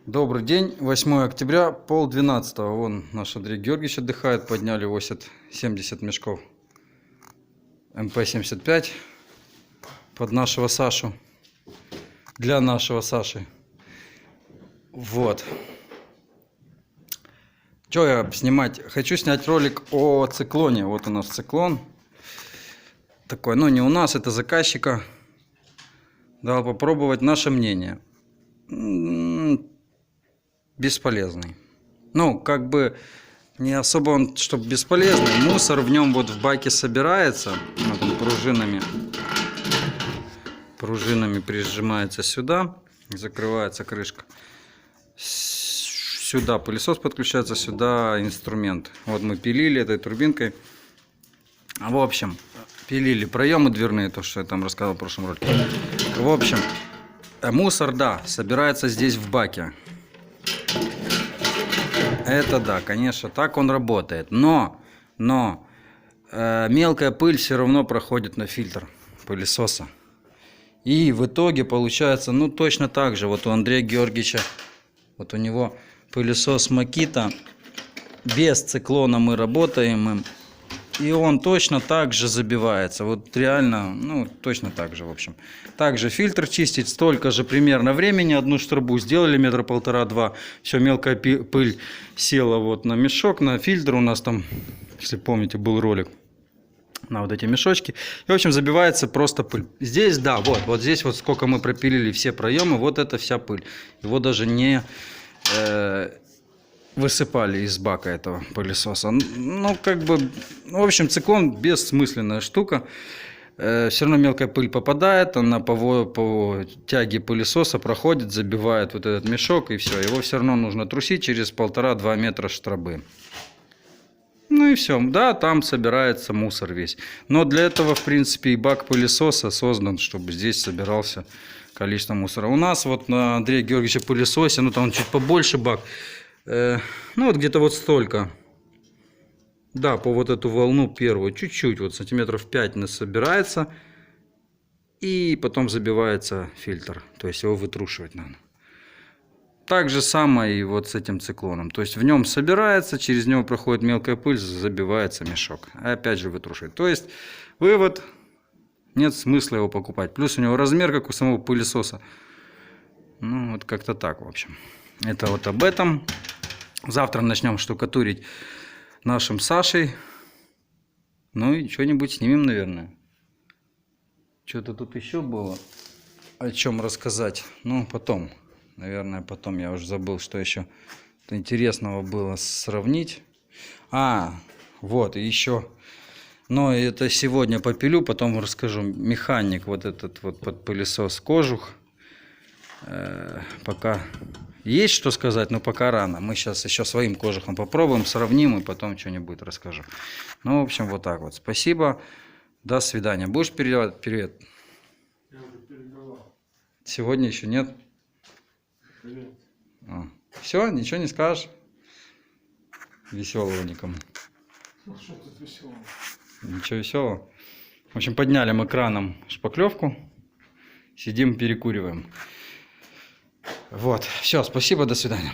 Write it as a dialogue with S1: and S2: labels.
S1: Добрый день, 8 октября, 11:30. Вон наш Андрей Георгиевич отдыхает, подняли 70 мешков МП-75 под нашего Сашу, для нашего Саши. Вот. Что я снимать? Хочу снять ролик о циклоне. Вот у нас циклон. Такой, ну не у нас, это заказчика. Дал попробовать наше мнение. Бесполезный. Ну, как бы не особо он, чтобы бесполезный. Мусор в нем вот в баке собирается. Вот он пружинами прижимается сюда. Закрывается крышка. Сюда пылесос подключается, сюда инструмент. Вот мы пилили этой турбинкой. В общем, пилили проемы дверные, то, что я там рассказывал в прошлом ролике. В общем, мусор, да, собирается здесь в баке. Это да, конечно, так он работает. Но мелкая пыль все равно проходит на фильтр пылесоса. И в итоге получается, ну точно так же. Вот у Андрея Георгиевича, вот у него пылесос Makita. Без циклона мы работаем им. И он точно так же забивается. Вот реально, ну, точно так же, в общем. Также фильтр чистить, столько же примерно времени. Одну штрабу сделали, 1,5–2 метра. Все, мелкая пыль села вот на мешок, на фильтр. У нас там, если помните, был ролик на вот эти мешочки. И, в общем, забивается просто пыль. Здесь, да, вот здесь вот сколько мы пропилили все проемы, вот это вся пыль. Его даже не... высыпали из бака этого пылесоса. Ну, как бы, в общем, циклон бессмысленная штука. Все равно мелкая пыль попадает, она по тяге пылесоса проходит, забивает вот этот мешок, и все. Его все равно нужно трусить через 1,5–2 метра штрабы. Ну и все. Да, там собирается мусор весь. Но для этого, в принципе, и бак пылесоса создан, чтобы здесь собирался количество мусора. У нас вот на Андрея Георгиевича пылесосе, ну там чуть побольше бак. Ну вот где-то вот столько. Да, по вот эту волну первую чуть-чуть, вот сантиметров 5 собирается. И потом забивается фильтр. То есть его вытрушивать надо. Так же самое и вот с этим циклоном. То есть в нем собирается, через него проходит мелкая пыль, забивается мешок. И опять же вытрушивает. То есть вывод: нет смысла его покупать. Плюс у него размер, как у самого пылесоса. Ну вот как-то так, в общем. Это вот об этом. Завтра начнем штукатурить нашим Сашей. Ну и что-нибудь снимем, наверное. Что-то тут еще было, о чем рассказать. Ну, потом. Наверное, потом. Я уже забыл, что еще интересного было сравнить. Вот, и еще. Но это сегодня попилю, потом расскажу. Механик, вот этот вот под пылесос кожух. Пока есть что сказать, но пока рано. Мы сейчас еще своим кожухом попробуем, сравним и потом что-нибудь расскажу. Ну, в общем, вот так вот. Спасибо. До свидания. Будешь передавать привет?
S2: Я уже передавал.
S1: Сегодня еще нет?
S2: Привет.
S1: Все, ничего не скажешь? Веселого никому.
S2: Ну, что тут веселого?
S1: Ничего веселого. В общем, подняли мы краном шпаклевку. Сидим, перекуриваем. Вот. Все, спасибо, до свидания.